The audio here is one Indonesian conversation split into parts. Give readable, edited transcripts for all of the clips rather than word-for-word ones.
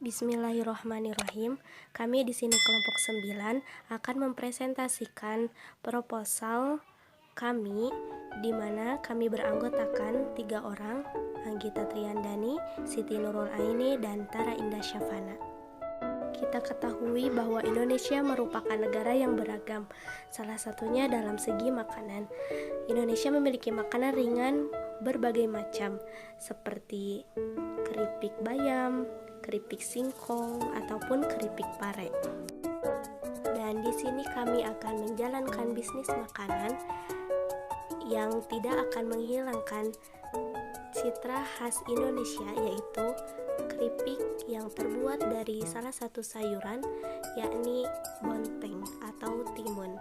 Bismillahirrohmanirrohim. Kami di sini kelompok 9 akan mempresentasikan proposal kami di mana kami beranggotakan 3 orang, Anggita Triandani, Siti Nurul Aini, dan Tara Indah Syafana. Kita ketahui bahwa Indonesia merupakan negara yang beragam, salah satunya dalam segi makanan. Indonesia memiliki makanan ringan berbagai macam, seperti keripik bayam, keripik singkong, ataupun keripik pare. Dan di sini kami akan menjalankan bisnis makanan yang tidak akan menghilangkan citra khas Indonesia, yaitu keripik yang terbuat dari salah satu sayuran, yakni bonteng atau timun.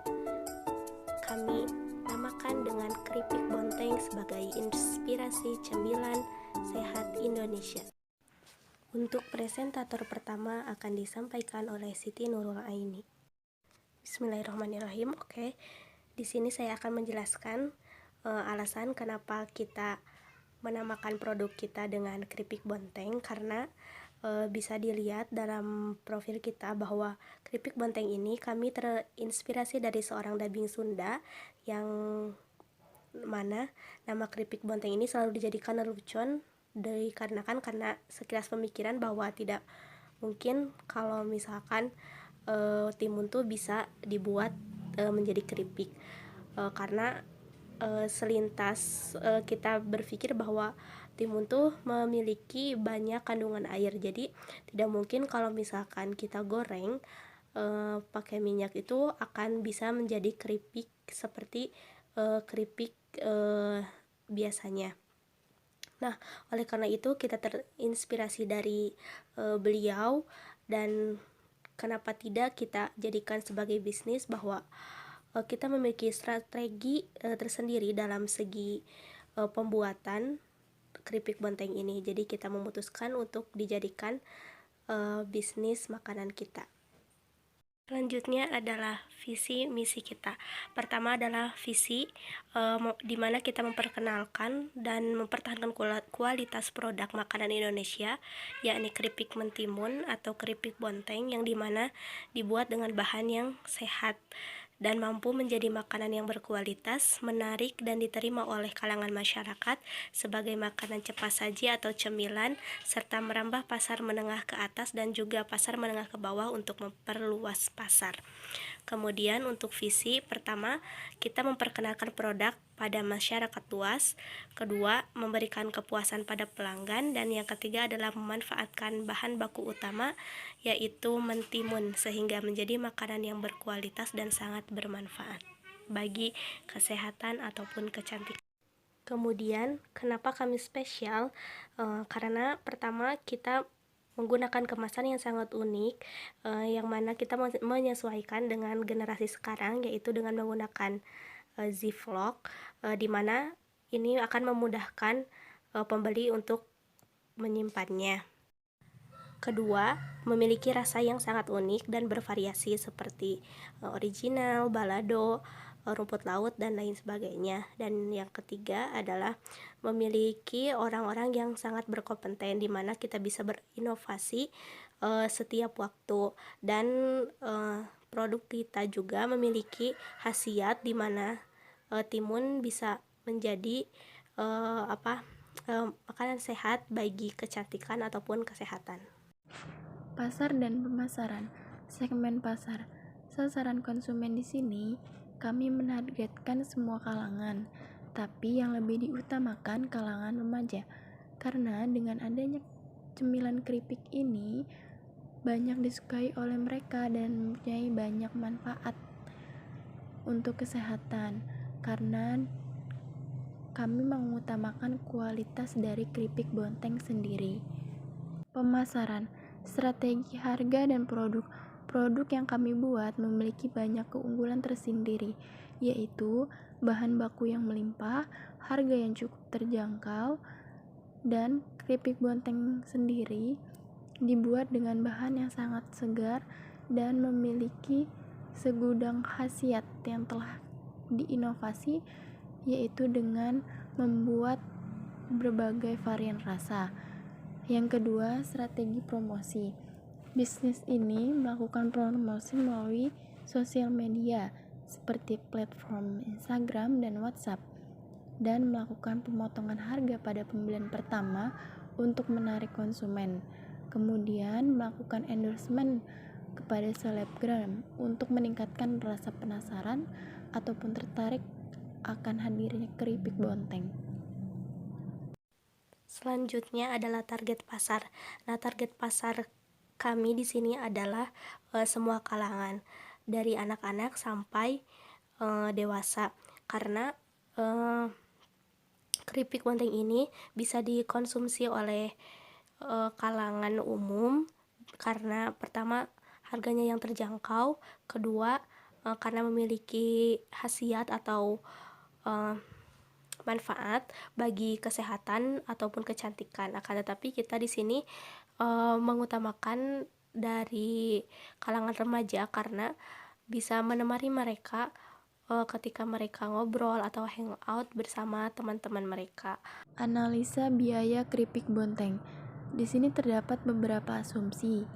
Kami namakan dengan keripik bonteng sebagai inspirasi cemilan sehat Indonesia. Untuk presentator pertama akan disampaikan oleh Siti Nurul Aini. Bismillahirrahmanirrahim. Oke, di sini saya akan menjelaskan alasan kenapa kita menamakan produk kita dengan keripik bonteng, karena bisa dilihat dalam profil kita bahwa keripik bonteng ini kami terinspirasi dari seorang dubbing Sunda yang mana nama keripik bonteng ini selalu dijadikan lelucon dikarenakan karena sekilas pemikiran bahwa tidak mungkin kalau misalkan timun tuh bisa dibuat menjadi keripik, karena selintas kita berpikir bahwa timun tuh memiliki banyak kandungan air, jadi tidak mungkin kalau misalkan kita goreng pakai minyak itu akan bisa menjadi keripik seperti keripik biasanya. Nah, oleh karena itu kita terinspirasi dari beliau, dan kenapa tidak kita jadikan sebagai bisnis bahwa kita memiliki strategi tersendiri dalam segi pembuatan keripik bonteng ini. Jadi kita memutuskan untuk dijadikan bisnis makanan kita. Selanjutnya adalah visi misi kita. Pertama adalah visi, di mana kita memperkenalkan dan mempertahankan kualitas produk makanan Indonesia, yakni keripik mentimun atau keripik bonteng, yang dimana dibuat dengan bahan yang sehat dan mampu menjadi makanan yang berkualitas, menarik, dan diterima oleh kalangan masyarakat sebagai makanan cepat saji atau cemilan, serta merambah pasar menengah ke atas dan juga pasar menengah ke bawah untuk memperluas pasar. Kemudian untuk visi, pertama, kita memperkenalkan produk pada masyarakat luas. Kedua, memberikan kepuasan pada pelanggan. Dan yang ketiga adalah memanfaatkan bahan baku utama, yaitu mentimun, sehingga menjadi makanan yang berkualitas dan sangat bermanfaat bagi kesehatan ataupun kecantikan. Kemudian, kenapa kami spesial? Karena pertama, kita menggunakan kemasan yang sangat unik, yang mana kita menyesuaikan dengan generasi sekarang, yaitu dengan menggunakan Ziploc, di mana ini akan memudahkan pembeli untuk menyimpannya. Kedua, memiliki rasa yang sangat unik dan bervariasi seperti original, balado, rumput laut, dan lain sebagainya. Dan yang ketiga adalah memiliki orang-orang yang sangat berkompeten, di mana kita bisa berinovasi setiap waktu. Dan produk kita juga memiliki khasiat di mana timun bisa menjadi makanan sehat bagi kecantikan ataupun kesehatan. Pasar dan pemasaran. Segmen pasar. Sasaran konsumen di sini kami menargetkan semua kalangan, tapi yang lebih diutamakan kalangan remaja. Karena dengan adanya cemilan keripik ini banyak disukai oleh mereka dan mempunyai banyak manfaat untuk kesehatan. Karena kami mengutamakan kualitas dari keripik bonteng sendiri. Pemasaran, strategi harga dan produk. Produk yang kami buat memiliki banyak keunggulan tersendiri, yaitu bahan baku yang melimpah, harga yang cukup terjangkau, dan keripik bonteng sendiri dibuat dengan bahan yang sangat segar dan memiliki segudang khasiat yang telah diinovasi, yaitu dengan membuat berbagai varian rasa. Yang kedua, strategi promosi. Bisnis ini melakukan promosi melalui sosial media seperti platform Instagram dan WhatsApp, dan melakukan pemotongan harga pada pembelian pertama untuk menarik konsumen. Kemudian melakukan endorsement kepada selebgram untuk meningkatkan rasa penasaran ataupun tertarik akan hadirnya keripik bonteng. Selanjutnya adalah target pasar. Nah, target pasar kami di sini adalah semua kalangan, dari anak-anak sampai dewasa, karena keripik bonteng ini bisa dikonsumsi oleh kalangan umum karena pertama harganya yang terjangkau, kedua karena memiliki khasiat atau manfaat bagi kesehatan ataupun kecantikan. Akan tetapi kita di sini mengutamakan dari kalangan remaja karena bisa menemani mereka ketika mereka ngobrol atau hangout bersama teman-teman mereka. Analisa biaya keripik bonteng. Di sini terdapat beberapa asumsi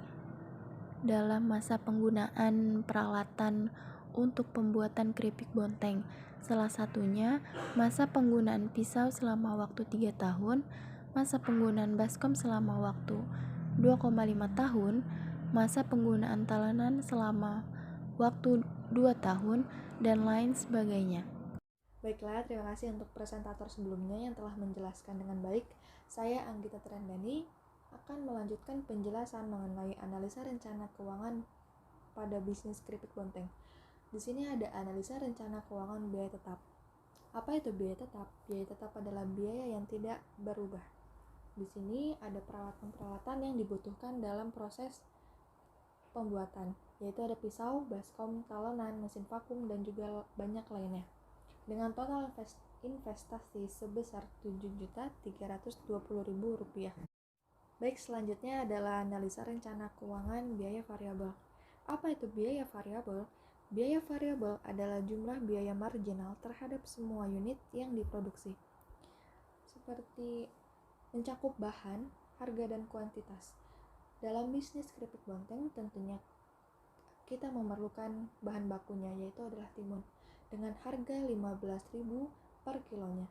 dalam masa penggunaan peralatan untuk pembuatan keripik bonteng. Salah satunya, masa penggunaan pisau selama waktu 3 tahun, masa penggunaan baskom selama waktu 2,5 tahun, masa penggunaan talenan selama waktu 2 tahun, dan lain sebagainya. Baiklah, terima kasih untuk presentator sebelumnya yang telah menjelaskan dengan baik. Saya Anggita Trendani akan melanjutkan penjelasan mengenai analisa rencana keuangan pada bisnis keripik bonteng. Di sini ada analisa rencana keuangan biaya tetap. Apa itu biaya tetap? Biaya tetap adalah biaya yang tidak berubah. Di sini ada peralatan-peralatan yang dibutuhkan dalam proses pembuatan, yaitu ada pisau, baskom, talenan, mesin vakum, dan juga banyak lainnya. Dengan total investasi sebesar Rp7.320.000. Baik, selanjutnya adalah analisa rencana keuangan biaya variabel. Apa itu biaya variabel? Biaya variabel adalah jumlah biaya marginal terhadap semua unit yang diproduksi, seperti mencakup bahan, harga, dan kuantitas. Dalam bisnis keripik bonteng tentunya kita memerlukan bahan bakunya, yaitu adalah timun, dengan harga 15.000 per kilonya,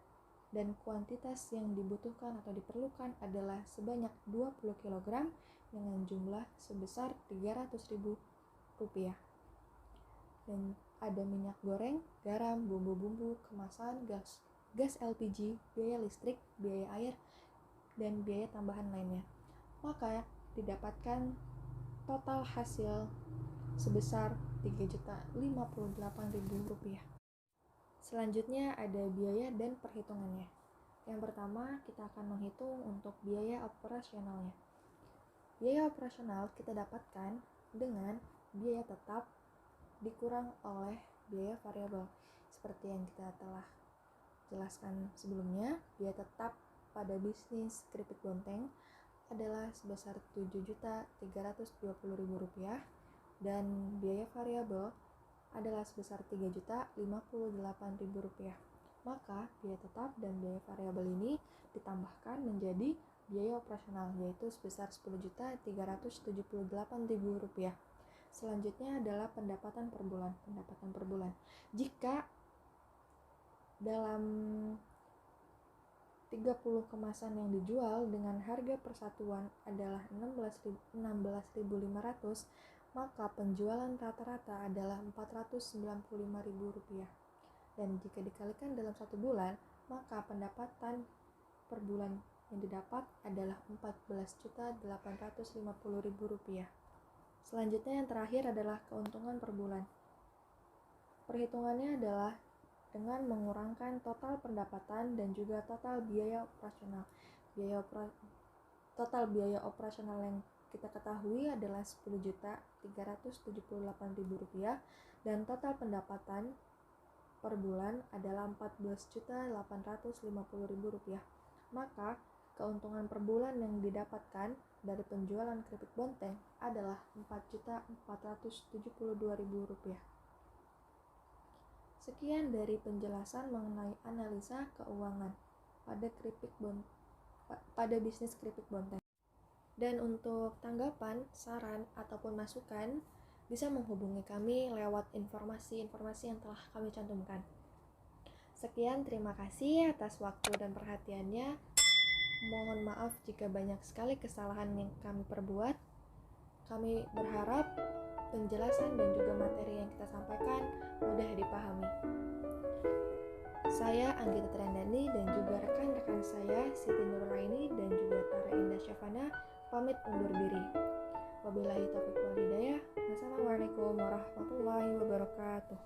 dan kuantitas yang dibutuhkan atau diperlukan adalah sebanyak 20 kg dengan jumlah sebesar Rp300.000. Dan ada minyak goreng, garam, bumbu-bumbu, kemasan, gas LPG, biaya listrik, biaya air, dan biaya tambahan lainnya. Maka didapatkan total hasil sebesar Rp3.058.000. Selanjutnya ada biaya dan perhitungannya. Yang pertama, kita akan menghitung untuk biaya operasionalnya. Biaya operasional kita dapatkan dengan biaya tetap dikurang oleh biaya variabel. Seperti yang kita telah jelaskan sebelumnya, biaya tetap pada bisnis keripik bonteng adalah sebesar Rp7.320.000, dan biaya variabel adalah sebesar Rp3.058.000. Maka biaya tetap dan biaya variabel ini ditambahkan menjadi biaya operasional, yaitu sebesar Rp10.378.000. Selanjutnya adalah pendapatan per bulan. Jika dalam 30 kemasan yang dijual dengan harga persatuan adalah Rp16.500, maka penjualan rata-rata adalah Rp495.000. Dan jika dikalikan dalam 1 bulan, maka pendapatan per bulan yang didapat adalah Rp14.850.000. Selanjutnya yang terakhir adalah keuntungan per bulan. Perhitungannya adalah dengan mengurangkan total pendapatan dan juga total biaya operasional. Total biaya operasional yang kita ketahui adalah Rp10.378.000, dan total pendapatan per bulan adalah Rp14.850.000. Maka keuntungan per bulan yang didapatkan dari penjualan keripik bonteng adalah Rp4.472.000. Sekian dari penjelasan mengenai analisa keuangan pada bisnis keripik bonteng. Dan untuk tanggapan, saran, ataupun masukan, bisa menghubungi kami lewat informasi-informasi yang telah kami cantumkan. Sekian, terima kasih atas waktu dan perhatiannya. Mohon maaf jika banyak sekali kesalahan yang kami perbuat. Kami berharap penjelasan dan juga materi yang kita sampaikan mudah dipahami. Saya Anggita Trandani dan juga rekan-rekan saya Siti Nurraini dan juga Tara Indah Syafana pamit undur diri. Wabillahi taufiq wal hidayah. Wassalamualaikum warahmatullahi wabarakatuh.